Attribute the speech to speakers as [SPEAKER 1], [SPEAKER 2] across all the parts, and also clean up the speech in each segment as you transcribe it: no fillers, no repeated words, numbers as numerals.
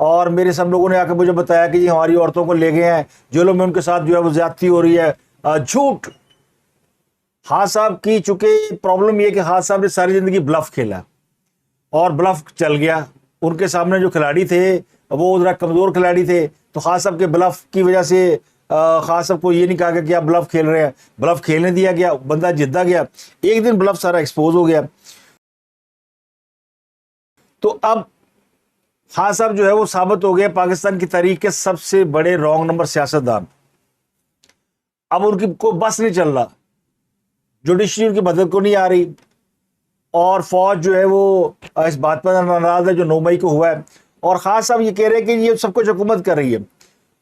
[SPEAKER 1] اور میرے سب لوگوں نے آ کے مجھے بتایا کہ یہ ہماری عورتوں کو لے گئے ہیں جیلوں میں، ان کے ساتھ جو ہے وہ زیادتی ہو رہی ہے. جھوٹ. خان صاحب کی چونکہ پرابلم یہ کہ خان صاحب نے ساری زندگی بلف کھیلا اور بلف چل گیا. ان کے سامنے جو کھلاڑی تھے وہ ذرا کمزور کھلاڑی تھے، تو خان صاحب کے بلف کی وجہ سے خان صاحب کو یہ نہیں کہا گیا کہ آپ بلف کھیل رہے ہیں، بلف کھیلنے دیا گیا، بندہ جدا گیا. ایک دن بلف سارا ایکسپوز ہو گیا. تو اب خان صاحب جو ہے وہ ثابت ہو گیا پاکستان کی تاریخ کے سب سے بڑے رانگ نمبر سیاستدان. اب ان کی کوئی بس نہیں چل رہا، جوڈیشری ان کی مدد کو نہیں آ رہی، اور فوج جو ہے وہ اس بات پر ناراض ہے جو 9 مئی کو ہوا ہے. اور خان صاحب یہ کہہ رہے ہیں کہ یہ سب کچھ حکومت کر رہی ہے،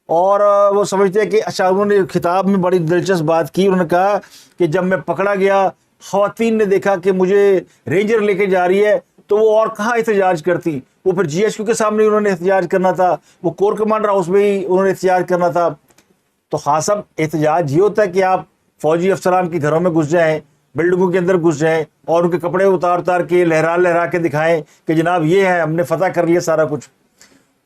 [SPEAKER 1] اور وہ سمجھتے ہیں کہ اچھا. انہوں نے خطاب میں بڑی دلچسپ بات کی. انہوں نے کہا کہ جب میں پکڑا گیا، خواتین نے دیکھا کہ مجھے رینجر لے کے جا رہی ہے، تو وہ اور کہاں احتجاج کرتی. وہ پھر جی ایچ کیو کے سامنے انہوں نے احتجاج کرنا تھا، وہ کور کمانڈر ہاؤس میں ہی انہوں نے احتجاج کرنا تھا. تو خان صاحب احتجاج یہ ہوتا ہے کہ آپ فوجی افسران کے گھروں میں گھس جائیں، بلڈنگوں کے اندر گھس جائیں، اور ان کے کپڑے اتار کے لہرا کے دکھائیں کہ جناب یہ ہے، ہم نے فتح کر لیا سارا کچھ.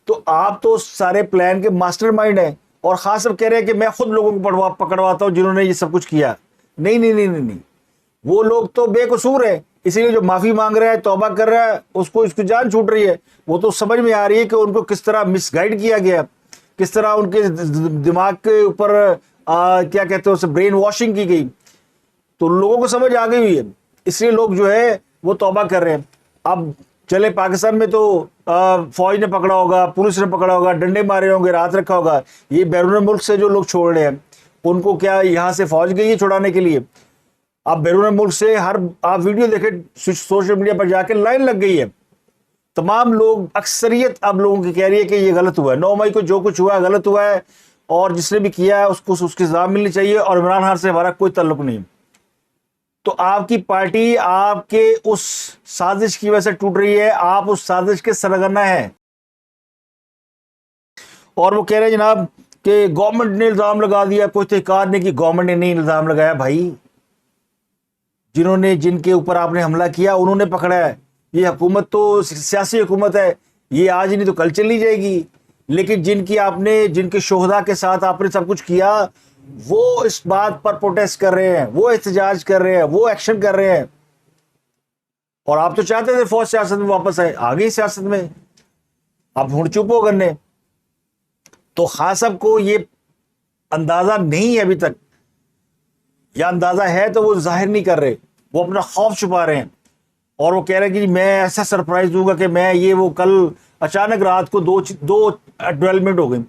[SPEAKER 1] تو آپ تو سارے پلان کے ماسٹر مائنڈ ہیں. اور خان صاحب کہہ رہے ہیں کہ میں خود لوگوں کو پکڑواتا ہوں جنہوں نے یہ سب کچھ کیا. نہیں، وہ لوگ تو بے قصور ہیں. اسی لیے جو معافی مانگ رہا ہے، توبہ کر رہا ہے، اس کی جان چھوٹ رہی ہے. وہ تو سمجھ میں آ رہی ہے کہ ان کو کس طرح مس گائیڈ کیا گیا، کس طرح ان کے دماغ کے اوپر کیا کہتے ہیں اسے برین واشنگ کی گئی. تو لوگوں کو سمجھ آ گئی ہوئی ہے، اس لیے لوگ جو ہے وہ توبہ کر رہے ہیں. اب چلے پاکستان میں تو فوج نے پکڑا ہوگا، پولیس نے پکڑا ہوگا، ڈنڈے مارے ہوں گے، رات رکھا ہوگا. یہ بیرون ملک سے جو لوگ چھوڑ رہے ہیں ان کو کیا یہاں سے فوج گئی ہے چھڑانے کے لیے؟ اب بیرون ملک سے آپ ویڈیو دیکھیں، سوشل میڈیا پر جا کے لائن لگ گئی ہے. تمام لوگ، اکثریت اب لوگوں کی کہہ رہی ہے کہ یہ غلط ہوا ہے، 9 مئی کو جو کچھ ہوا ہے غلط ہوا ہے، اور جس نے بھی کیا ہے اس کو اس کی سزا ملنی چاہیے، اور عمران خان سے ہمارا کوئی تعلق نہیں. تو آپ کی پارٹی آپ کے اس سازش کی وجہ سے ٹوٹ رہی ہے، آپ اس سازش کے سرغنہ ہیں. اور وہ کہہ رہے ہیں جناب کہ گورنمنٹ نے الزام لگا دیا، کوئی تحقیقات نہیں کی. گورنمنٹ نے نہیں الزام لگایا بھائی، جن کے اوپر آپ نے حملہ کیا انہوں نے پکڑا ہے. یہ حکومت تو سیاسی حکومت ہے، یہ آج نہیں تو کل چلی جائے گی. لیکن جن کے شہداء کے ساتھ آپ نے سب کچھ کیا، وہ اس بات پر پروٹیسٹ کر رہے ہیں، وہ احتجاج کر رہے ہیں، وہ ایکشن کر رہے ہیں. اور آپ تو چاہتے تھے فوج سیاست میں واپس آئے، آ گئی سیاست میں، اب ہن چپ ہو کرنے. تو خان صاحب کو یہ اندازہ نہیں ہے ابھی تک، یا اندازہ ہے تو وہ ظاہر نہیں کر رہے، وہ اپنا خوف چھپا رہے ہیں. اور وہ کہہ رہے ہیں کہ میں ایسا سرپرائز دوں گا کہ میں یہ وہ. کل اچانک رات کو دو ڈیولپمنٹ ہو گئی.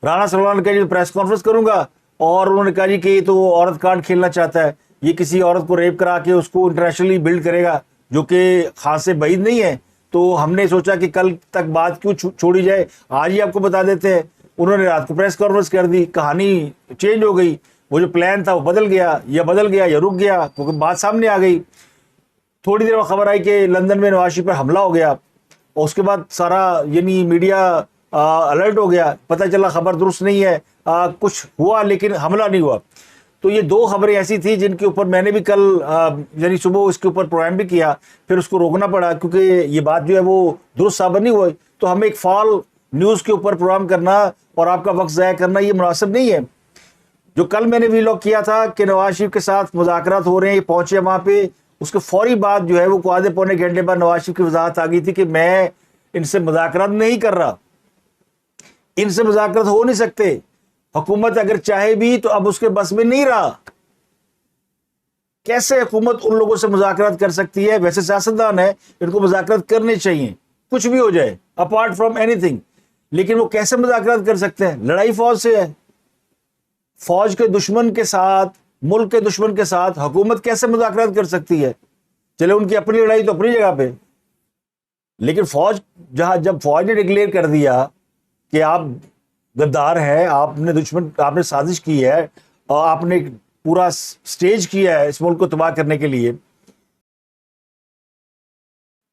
[SPEAKER 1] رانا سلمان نے کہا جی پریس کانفرنس کروں گا، اور انہوں نے کہا جی کہ یہ تو عورت کارڈ کھیلنا چاہتا ہے، یہ کسی عورت کو ریپ کرا کے اس کو انٹرنیشنلی بلڈ کرے گا، جو کہ خاص سے بعید نہیں ہے. تو ہم نے سوچا کہ کل تک بات کیوں چھوڑی جائے، آج ہی آپ کو بتا دیتے ہیں. انہوں نے رات کو پریس کانفرنس کر دی، کہانی چینج ہو گئی. وہ جو پلان تھا وہ بدل گیا یا رک گیا، کیونکہ بات سامنے آ گئی. تھوڑی دیر میں خبر آئی کہ لندن میں نواز شریف پر حملہ ہو گیا، اور اس کے بعد سارا یعنی میڈیا الرٹ ہو گیا. پتہ چلا خبر درست نہیں ہے، کچھ ہوا لیکن حملہ نہیں ہوا. تو یہ 2 خبریں ایسی تھی جن کے اوپر میں نے بھی کل یعنی صبح اس کے اوپر پروگرام بھی کیا، پھر اس کو روکنا پڑا کیونکہ یہ بات جو ہے وہ درست ثابت نہیں ہوئی. تو ہمیں ایک فال نیوز کے اوپر پروگرام کرنا اور آپ کا وقت ضائع کرنا یہ مناسب نہیں ہے. جو کل میں نے ویلاگ کیا تھا کہ نواز شریف کے ساتھ مذاکرات ہو رہے ہیں، یہ پہنچے وہاں پہ، اس کے فوری بعد جو ہے وہ آدھے پونے گھنٹے بعد نواز شریف کی وضاحت آ گئی تھی کہ میں ان سے مذاکرات نہیں کر رہا، ان سے مذاکرات ہو نہیں سکتے. حکومت اگر چاہے بھی تو اب اس کے بس میں نہیں رہا. کیسے حکومت ان لوگوں سے مذاکرات کر سکتی ہے؟ ویسے سیاستدان ہے، ان کو مذاکرات کرنے چاہیے، کچھ بھی ہو جائے اپارٹ فرام اینی تھنگ. لیکن وہ کیسے مذاکرات کر سکتے ہیں؟ لڑائی فوج سے ہے. فوج کے دشمن کے ساتھ، ملک کے دشمن کے ساتھ حکومت کیسے مذاکرات کر سکتی ہے؟ چلے ان کی اپنی لڑائی تو اپنی جگہ پہ، لیکن جب فوج نے ڈکلیئر کر دیا کہ آپ غدار ہیں، آپ نے سازش کی ہے اور آپ نے پورا سٹیج کیا ہے اس ملک کو تباہ کرنے کے لیے.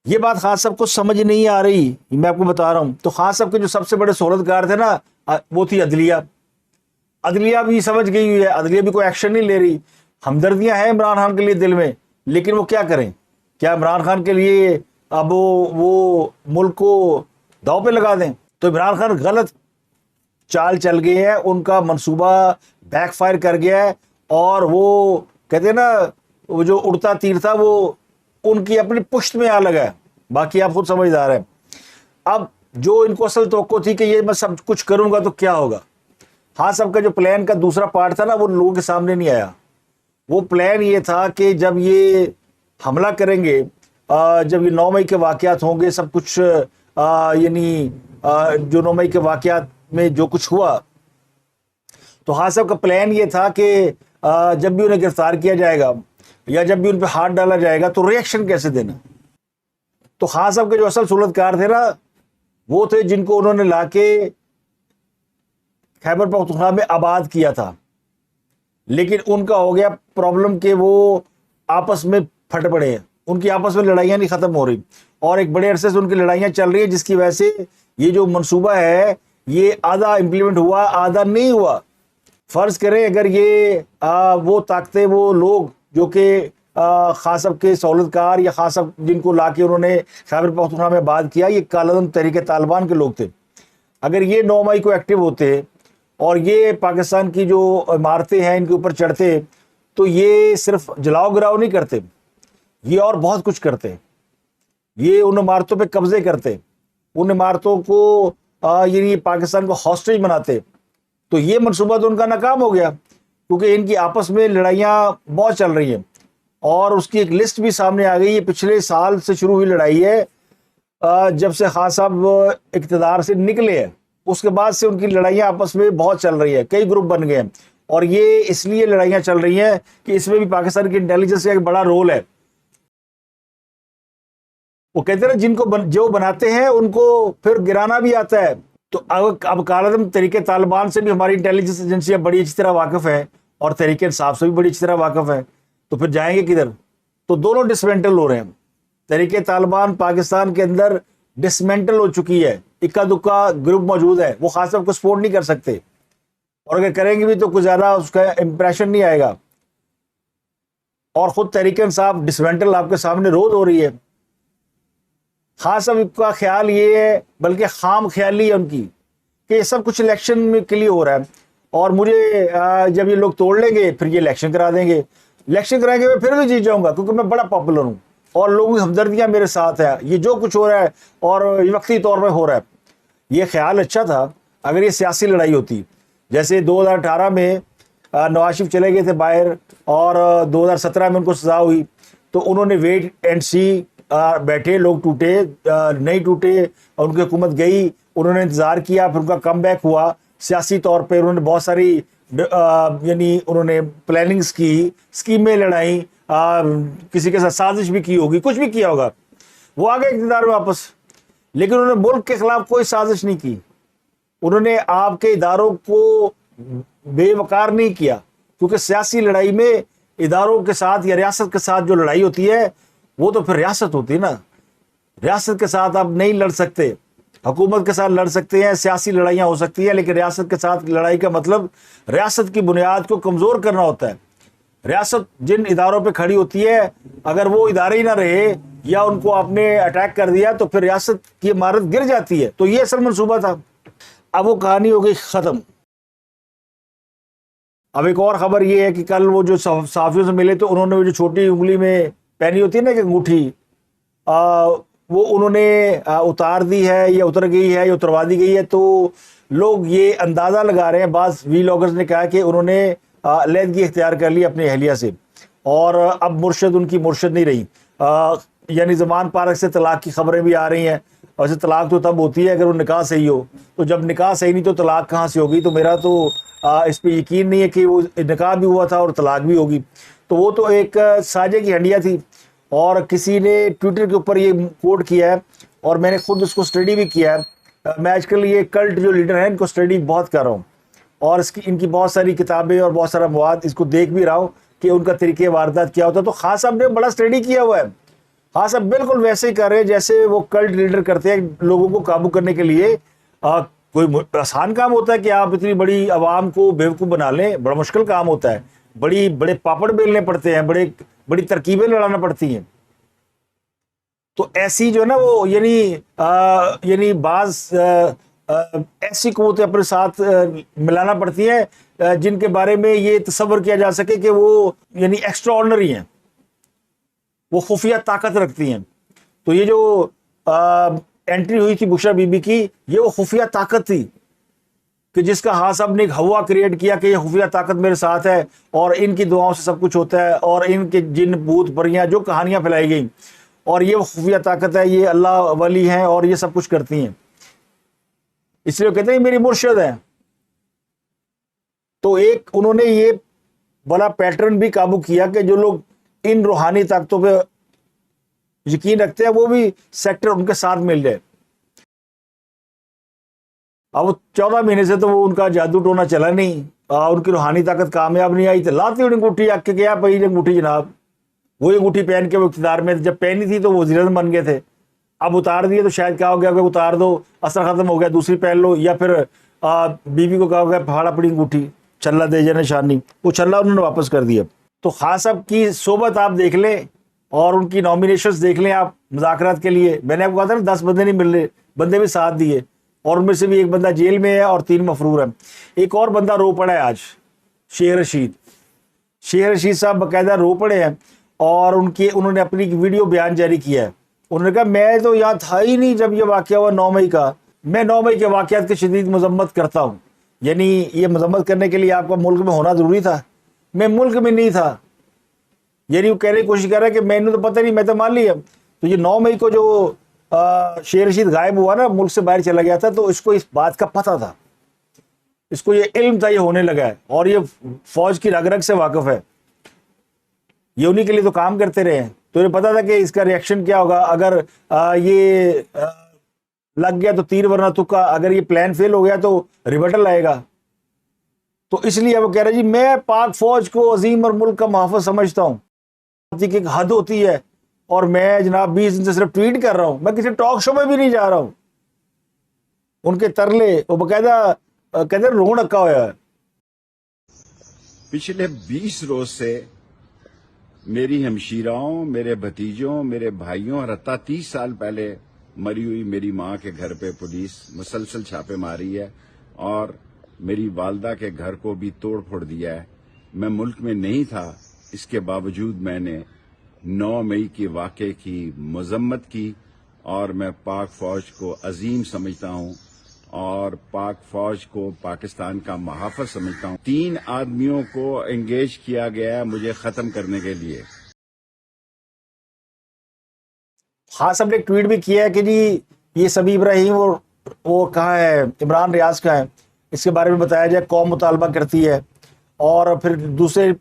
[SPEAKER 1] یہ بات خان صاحب کو سمجھ نہیں آ رہی، میں آپ کو بتا رہا ہوں. تو خان صاحب کے جو سب سے بڑے سہولتکار تھے نا، وہ تھی عدلیہ. عدلیہ بھی سمجھ گئی ہوئی ہے، عدلیہ بھی کوئی ایکشن نہیں لے رہی. ہمدردیاں ہیں عمران خان کے لیے دل میں، لیکن وہ کیا کریں؟ کیا عمران خان کے لیے اب وہ ملک کو داؤ پہ لگا دیں؟ تو عمران خان غلط چال چل گئے ہیں, ان کا منصوبہ بیک فائر کر گیا ہے, اور وہ کہتے ہیں نا وہ جو اڑتا تیر تھا وہ ان کی اپنی پشت میں آ لگا ہے. باقی آپ خود سمجھدار ہیں. اب جو ان کو اصل توقع تھی کہ یہ میں سب کچھ کروں گا تو کیا ہوگا, ہاں سب کا جو پلان کا دوسرا پارٹ تھا نا وہ لوگوں کے سامنے نہیں آیا. وہ پلان یہ تھا کہ جب یہ حملہ کریں گے, جب یہ 9 مئی کے واقعات ہوں گے, سب کچھ یعنی جو 9 مئی کے واقعات میں جو کچھ ہوا, تو ہاں صاحب کا پلان یہ تھا کہ جب بھی انہیں گرفتار کیا جائے گا یا جب بھی ان پہ ہاتھ ڈالا جائے گا تو ریئیکشن کیسے دینا. تو خان صاحب کے جو اصل سہولتکار تھے نا وہ تھے جن کو انہوں نے لا کے خیبر پختونخوا میں آباد کیا تھا, لیکن ان کا ہو گیا پرابلم کہ وہ آپس میں پھٹ پڑے ہیں, ان کی آپس میں لڑائیاں نہیں ختم ہو رہی, اور ایک بڑے عرصے سے ان کی لڑائیاں چل رہی ہیں, جس کی وجہ سے یہ جو منصوبہ ہے یہ آدھا امپلیمنٹ ہوا آدھا نہیں ہوا. فرض کریں اگر یہ وہ طاقتیں, وہ لوگ جو کہ خان صاحب کے سہولتکار یا خان صاحب جن کو لا کے انہوں نے خیبر پختونخوا میں آباد کیا, یہ کالعدم تحریک طالبان کے لوگ تھے, اگر یہ 9 مئی کو ایکٹیو ہوتے اور یہ پاکستان کی جو عمارتیں ہیں ان کے اوپر چڑھتے, تو یہ صرف جلاؤ گراؤ نہیں کرتے, یہ اور بہت کچھ کرتے. یہ ان عمارتوں پہ قبضے کرتے, ان عمارتوں کو یعنی پاکستان کو ہاسٹیج بناتے. تو یہ منصوبہ تو ان کا ناکام ہو گیا, کیونکہ ان کی آپس میں لڑائیاں بہت چل رہی ہیں, اور اس کی ایک لسٹ بھی سامنے آ گئی. یہ پچھلے سال سے شروع ہوئی لڑائی ہے, جب سے خان صاحب اقتدار سے نکلے ہیں اس کے بعد سے ان کی لڑائیاں آپس میں بہت چل رہی ہیں, کئی گروپ بن گئے ہیں, اور یہ اس لیے لڑائیاں چل رہی ہیں کہ اس میں بھی پاکستان کی انٹیلیجنس کا ایک بڑا رول ہے. وہ کہتے ہیں جن کو جو بناتے ہیں ان کو پھر گرانا بھی آتا ہے. تو اب کالعدم تحریک طالبان سے بھی ہماری انٹیلیجنس ایجنسیاں بڑی اچھی طرح واقف ہیں, اور تحریک انصاف سے بھی بڑی اچھی طرح واقف ہیں, تو پھر جائیں گے کدھر؟ تو دونوں ڈسمینٹل ہو رہے ہیں. تحریک طالبان پاکستان کے اندر ڈسمینٹل ہو چکی ہے, اکا دکا گروپ موجود ہے, وہ خاص طور کو سپورٹ نہیں کر سکتے, اور اگر کریں گے بھی تو کچھ زیادہ اس کا امپریشن نہیں آئے گا. اور خود تحریک انصاف ڈسمینٹل آپ کے سامنے روز ہو رہی ہے. خاص طور کا خیال یہ ہے, بلکہ خام خیالی ہے ان کی, کہ یہ سب کچھ الیکشن کے لیے ہو رہا ہے, اور مجھے جب یہ لوگ توڑ لیں گے پھر یہ الیکشن کرا دیں گے, الیکشن کرائیں گے میں پھر بھی جیت جاؤں گا کیونکہ میں بڑا پاپولر ہوں اور لوگوں کی ہمدردیاں میرے ساتھ ہیں. یہ جو کچھ ہو رہا ہے اور وقتی طور پہ ہو رہا ہے, یہ خیال اچھا تھا اگر یہ سیاسی لڑائی ہوتی. جیسے 2018 میں نواز شریف چلے گئے تھے باہر, اور 2017 میں ان کو سزا ہوئی, تو انہوں نے ویٹ اینڈ سی بیٹھے, لوگ ٹوٹے نہیں ٹوٹے, ان کی حکومت گئی, انہوں نے انتظار کیا, پھر ان کا کم بیک ہوا. سیاسی طور پہ انہوں نے بہت ساری یعنی انہوں نے پلاننگز کی, اسکیمیں لڑائیں, کسی کے ساتھ سازش بھی کی ہوگی, کچھ بھی کیا ہوگا, وہ آگے اقتدار میں واپس. لیکن انہوں نے ملک کے خلاف کوئی سازش نہیں کی, انہوں نے آپ کے اداروں کو بے وقار نہیں کیا, کیونکہ سیاسی لڑائی میں اداروں کے ساتھ یا ریاست کے ساتھ جو لڑائی ہوتی ہے وہ تو پھر ریاست ہوتی ہے نا. ریاست کے ساتھ آپ نہیں لڑ سکتے, حکومت کے ساتھ لڑ سکتے ہیں, سیاسی لڑائیاں ہو سکتی ہیں, لیکن ریاست کے ساتھ لڑائی کا مطلب ریاست کی بنیاد کو کمزور کرنا ہوتا ہے. ریاست جن اداروں پہ کھڑی ہوتی ہے اگر وہ ادارے ہی نہ رہے یا ان کو آپ نے اٹیک کر دیا تو پھر ریاست کی عمارت گر جاتی ہے. تو یہ اصل منصوبہ تھا. اب وہ کہانی ہو گئی ختم. اب ایک اور خبر یہ ہے کہ کل وہ جو صحافیوں سے ملے تو انہوں نے وہ جو چھوٹی انگلی میں پہنی ہوتی ہے نا کہ انگوٹھی, وہ انہوں نے اتار دی ہے یا اتر گئی ہے یا اتروا دی گئی ہے. تو لوگ یہ اندازہ لگا رہے ہیں, بعض ویلاگرز نے کہا کہ انہوں نے علیحدگی اختیار کر لی اپنی اہلیہ سے, اور اب مرشد ان کی مرشد نہیں رہی. یعنی زمان پارک سے طلاق کی خبریں بھی آ رہی ہیں. ویسے طلاق تو تب ہوتی ہے اگر وہ نکاح صحیح ہو, تو جب نکاح صحیح نہیں تو طلاق کہاں سے ہوگی؟ تو میرا تو اس پہ یقین نہیں ہے کہ وہ نکاح بھی ہوا تھا اور طلاق بھی ہوگی. تو وہ تو ایک ساجے کی ہنڈیا تھی, اور کسی نے ٹویٹر کے اوپر یہ کوٹ کیا ہے, اور میں نے خود اس کو اسٹڈی بھی کیا ہے. میں آج کل یہ کلٹ جو لیڈر ہیں ان کو اسٹڈی بہت کر رہا ہوں, اور ان کی بہت ساری کتابیں اور بہت سارا مواد اس کو دیکھ بھی رہا ہوں کہ ان کا طریقہ واردات کیا ہوتا ہے. تو خان صاحب نے بڑا اسٹڈی کیا ہوا ہے. خان صاحب بالکل ویسے ہی کر رہے ہیں جیسے وہ کلٹ لیڈر کرتے ہیں لوگوں کو قابو کرنے کے لیے. کوئی آسان کام ہوتا ہے کہ آپ اتنی بڑی عوام کو بیوقوف بنا لیں؟ بڑا مشکل کام ہوتا ہے. بڑے پاپڑ بیلنے پڑتے ہیں, بڑی ترکیبیں لڑانا پڑتی ہیں. تو ایسی جو ہے نا وہ یعنی بعض ایسی قوتیں اپنے ساتھ ملانا پڑتی ہیں جن کے بارے میں یہ تصور کیا جا سکے کہ وہ یعنی ایکسٹرا آرڈنری ہیں، وہ خفیہ طاقت رکھتی ہیں. تو یہ جو انٹری ہوئی تھی بشرا بی بی کی، یہ وہ خفیہ طاقت تھی کہ جس کا ہاں صاحب نے ایک ہوا کریٹ کیا کہ یہ خفیہ طاقت میرے ساتھ ہے اور ان کی دعاؤں سے سب کچھ ہوتا ہے، اور ان کے جن بھوت پریاں جو کہانیاں پھیلائی گئیں، اور یہ وہ خفیہ طاقت ہے، یہ اللہ ولی ہیں اور یہ سب کچھ کرتی ہیں. اس لیے وہ کہتے ہیں میری مرشد ہے. تو ایک انہوں نے یہ بڑا پیٹرن بھی قابو کیا کہ جو لوگ ان روحانی طاقتوں پہ یقین رکھتے ہیں وہ بھی سیکٹر ان کے ساتھ مل جائے. اب 14 مہینے سے تو وہ ان کا جادو ٹونا چلا نہیں، ان کی روحانی طاقت کامیاب نہیں آئی، تو لاتی انہیں انگوٹھی آ کے گیا بھائی انگوٹھی جناب، وہی انگوٹھی پہن کے وہ اقتدار میں تھے. جب پہنی تھی تو وہ وزیر اعظم بن گئے تھے، اب اتار دیے تو شاید کہا ہو گیا کہ اتار دو، اثر ختم ہو گیا، دوسری پہن لو، یا پھر بیوی کو کہا ہو گیا پھاڑا پڑی انگوٹھی، چھلا دے جائے نشانی، وہ چھلا انہوں نے واپس کر دیا. تو خان صاحب کی صحبت آپ دیکھ لیں اور ان کی نامینیشنز دیکھ لیں آپ مذاکرات کے لیے. میں نے آپ کو کہا تھا نا 10 بندے نہیں مل رہے، بندے بھی ساتھ دیے، اور ان میں سے بھی ایک بندہ جیل میں ہے اور 3 مفرور ہیں. ایک اور بندہ رو پڑا ہے آج، شیخ رشید صاحب باقاعدہ رو پڑے ہیں، اور انہوں نے اپنی ویڈیو بیان جاری کیا ہے. انہوں نے کہا میں تو یہاں تھا ہی نہیں جب یہ واقعہ ہوا 9 مئی کا، میں 9 مئی کے واقعات کی شدید مذمت کرتا ہوں. یعنی یہ مذمت کرنے کے لیے آپ کا ملک میں ہونا ضروری تھا، میں ملک میں نہیں تھا. یعنی وہ کہنے کی کوشش کر رہا ہے کہ میں نے تو پتہ نہیں، میں تو مان لیا. تو یہ 9 مئی کو جو شیخ رشید غائب ہوا نا، ملک سے باہر چلا گیا تھا، تو اس کو اس بات کا پتہ تھا، اس کو یہ علم تھا یہ ہونے لگا ہے، اور یہ فوج کی رگ رگ سے واقف ہے، یہ انہی کے لیے تو کام کرتے رہے ہیں. تو انہیں پتا تھا کہ اس کا ریئیکشن کیا ہوگا. اگر یہ لگ گیا تو تیر ورنہ تکا، اگر یہ پلان فیل ہو گیا تو ریبٹل آئے گا. تو اس لیے وہ کہہ رہے جی میں پاک فوج کو عظیم اور ملک کا محافظ سمجھتا ہوں کہ ایک حد ہوتی ہے، اور میں جناب 20 دن سے صرف ٹویٹ کر رہا ہوں، میں کسی ٹاک شو میں بھی نہیں جا رہا ہوں. ان کے ترلے وہ باقاعدہ کہتے ہیں رون رکھا ہوا ہے.
[SPEAKER 2] پچھلے 20 روز سے میری ہمشیراؤں، میرے بھتیجوں، میرے بھائیوں اور حتیٰ 30 سال پہلے مری ہوئی میری ماں کے گھر پہ پولیس مسلسل چھاپے ماری ہے، اور میری والدہ کے گھر کو بھی توڑ پھوڑ دیا ہے. میں ملک میں نہیں تھا، اس کے باوجود میں نے 9 مئی کے واقعے کی مذمت کی، اور میں پاک فوج کو عظیم سمجھتا ہوں اور پاک فوج کو پاکستان کا محافظ سمجھتا ہوں. 3 آدمیوں کو انگیج کیا گیا ہے مجھے ختم کرنے کے لیے.
[SPEAKER 1] خان صاحب نے ایک ٹویٹ بھی کیا ہے کہ جی یہ سمیع ابراہیم اور وہ کہاں ہے، عمران ریاض کا ہے، اس کے بارے میں بتایا جائے، قوم مطالبہ کرتی ہے. اور پھر دوسرے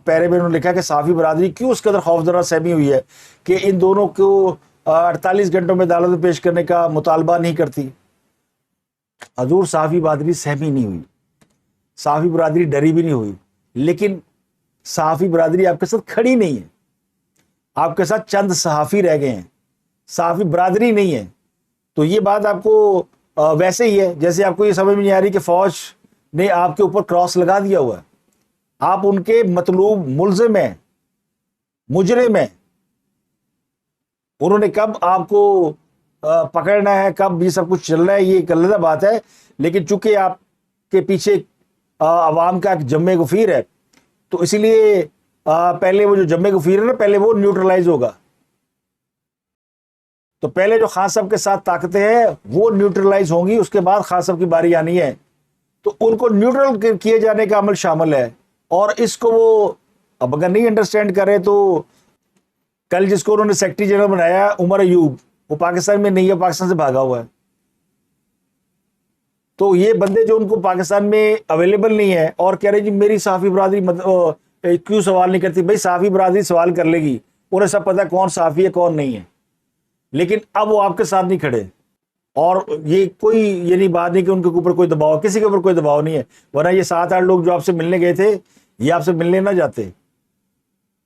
[SPEAKER 1] پیرے میں انہوں نے لکھا کہ صحافی برادری کیوں اس قدر خوفزدہ سہمی ہوئی ہے کہ ان دونوں کو 48 گھنٹوں میں عدالت میں پیش کرنے کا مطالبہ نہیں کرتی. حضور صحافی برادری سہمی نہیں ہوئی، صحافی برادری ڈری بھی نہیں ہوئی، لیکن صحافی برادری آپ کے ساتھ کھڑی نہیں ہے، آپ کے ساتھ چند صحافی رہ گئے ہیں، صحافی برادری نہیں ہے. تو یہ بات آپ کو ویسے ہی ہے جیسے آپ کو یہ سمجھ میں نہیں آ رہی کہ فوج نے آپ کے اوپر کراس لگا دیا ہوا ہے، آپ ان کے مطلوب ملزم ہیں، مجرم ہیں. انہوں نے کب آپ کو پکڑنا ہے، کب یہ سب کچھ چل رہا ہے، یہ ایک علیحدہ بات ہے. لیکن چونکہ آپ کے پیچھے عوام کا ایک جمع غفیر ہے، تو اسی لیے پہلے وہ جو جمع غفیر ہے نا، پہلے وہ نیوٹرلائز ہوگا. تو پہلے جو خان صاحب کے ساتھ طاقتیں ہیں وہ نیوٹرلائز ہوں گی، اس کے بعد خان صاحب کی باری آنی ہے. تو ان کو نیوٹرل کیے جانے کا عمل شامل ہے. اور اس کو وہ اب اگر نہیں انڈرسٹینڈ کرے تو کل جس کو انہوں نے سیکرٹری جنرل بنایا عمر ایوب، وہ پاکستان میں نہیں ہے، پاکستان سے بھاگا ہوا ہے. تو یہ بندے جو ان کو پاکستان میں اویلیبل نہیں ہے اور کہہ رہے جی میری صحافی برادری کیوں سوال نہیں کرتی. بھائی صحافی برادری سوال کر لے گی، انہیں سب پتہ ہے کون صحافی ہے کون نہیں ہے، لیکن اب وہ آپ کے ساتھ نہیں کھڑے. اور یہ کوئی یہ نہیں بات نہیں کہ ان کے اوپر کوئی دباؤ، کسی کے اوپر کوئی دباؤ نہیں ہے. ورنہ یہ 7-8 لوگ جو آپ سے ملنے گئے تھے یہ آپ سے ملنے نہ جاتے.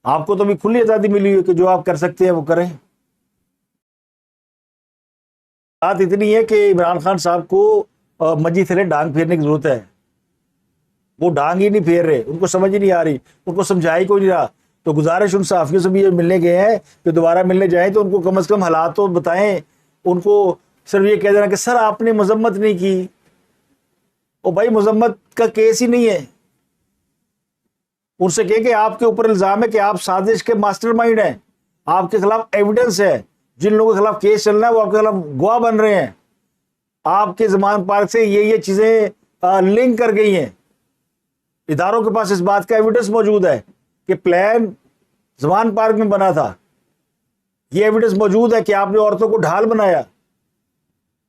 [SPEAKER 1] آپ کو تو بھی کھلی آزادی ملی ہوئی کہ جو آپ کر سکتے ہیں وہ کریں. بات اتنی ہے کہ عمران خان صاحب کو مجی تھلے ڈانگ پھیرنے کی ضرورت ہے. وہ ڈانگ ہی نہیں پھیر رہے، ان کو سمجھ ہی نہیں آ رہی، ان کو سمجھائی کوئی نہیں رہا. تو گزارش ان صحافیوں سے بھی یہ ملنے گئے ہیں کہ دوبارہ ملنے جائیں تو ان کو کم از کم حالات تو بتائیں، ان کو صرف یہ کہہ دینا کہ سر آپ نے مذمت نہیں کی. او بھائی مذمت کا کیس ہی نہیں ہے. ان سے کہے کہ آپ کے اوپر الزام ہے کہ آپ سازش کے ماسٹر مائنڈ ہیں, آپ کے خلاف ایویڈنس ہے, جن لوگوں کے خلاف کیس چل رہا ہے وہ آپ کے خلاف گواہ بن رہے ہیں, آپ کے زمان پارک سے یہ چیزیں لنک کر گئی ہیں, اداروں کے پاس اس بات کا ایویڈنس موجود ہے کہ پلان زمان پارک میں بنا تھا, یہ ایویڈنس موجود ہے کہ آپ نے عورتوں کو ڈھال بنایا.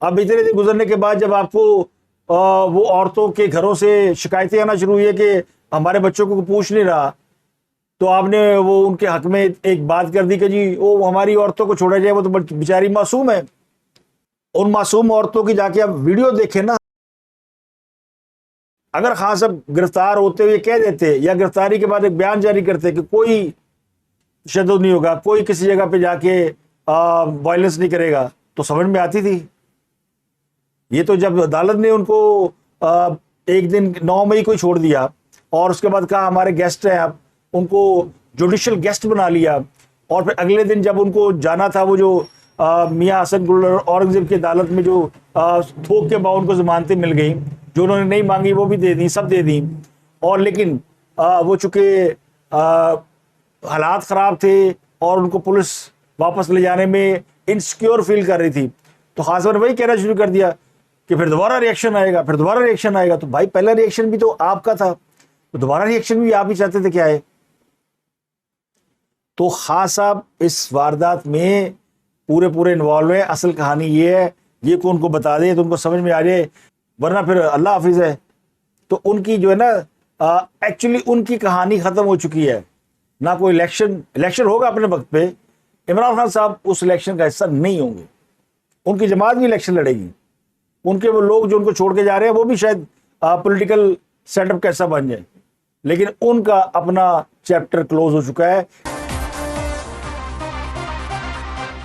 [SPEAKER 1] اب اتنے دن گزرنے کے بعد جب آپ کو وہ عورتوں کے گھروں سے شکایتیں آنا شروع ہوئی ہے کہ ہمارے بچوں کو پوچھ نہیں رہا, تو آپ نے وہ ان کے حق میں ایک بات کر دی کہ جی وہ ہماری عورتوں کو چھوڑا جائے, وہ تو بیچاری معصوم ہے. ان معصوم عورتوں کی جا کے آپ ویڈیو دیکھیں نا. اگر خان صاحب گرفتار ہوتے ہوئے کہہ دیتے یا گرفتاری کے بعد ایک بیان جاری کرتے کہ کوئی تشدد نہیں ہوگا, کوئی کسی جگہ پہ جا کے وائلنس نہیں کرے گا, تو سمجھ میں آتی تھی. یہ تو جب عدالت نے ان کو ایک دن 9 مئی کو چھوڑ دیا اور اس کے بعد کہا ہمارے گیسٹ ہیں, آپ ان کو جوڈیشل گیسٹ بنا لیا, اور پھر اگلے دن جب ان کو جانا تھا وہ جو میاں حسن گل اورنگزیب کی عدالت میں جو تھوک کے باؤں کو ضمانتیں مل گئیں, جو انہوں نے نہیں مانگی وہ بھی دے دیں, سب دے دیں. اور لیکن وہ چونکہ حالات خراب تھے اور ان کو پولیس واپس لے جانے میں انسیکیور فیل کر رہی تھی, تو خاص طور وہی کہنا شروع کر دیا کہ پھر دوبارہ ریئیکشن آئے گا, پھر دوبارہ ریئیکشن آئے گا. تو بھائی پہلا ریئیکشن بھی تو آپ کا تھا, تو دوبارہ ریئیکشن بھی آپ ہی چاہتے تھے کیا ہے. تو خان صاحب اس واردات میں پورے انوالو ہیں. اصل کہانی یہ ہے, یہ کو ان کو بتا دیں تو ان کو سمجھ میں آ جائے, ورنہ پھر اللہ حافظ ہے. تو ان کی جو ہے نا ایکچولی ان کی کہانی ختم ہو چکی ہے. نہ کوئی الیکشن ہوگا اپنے وقت پہ, عمران خان صاحب اس الیکشن کا حصہ نہیں ہوں گے, ان کی جماعت بھی الیکشن لڑے گی, ان کے وہ لوگ جو ان کو چھوڑ کے جا رہے ہیں وہ بھی شاید پولیٹیکل سیٹ اپ کیسا بن جائے, لیکن ان کا اپنا چیپٹر کلوز ہو چکا ہے.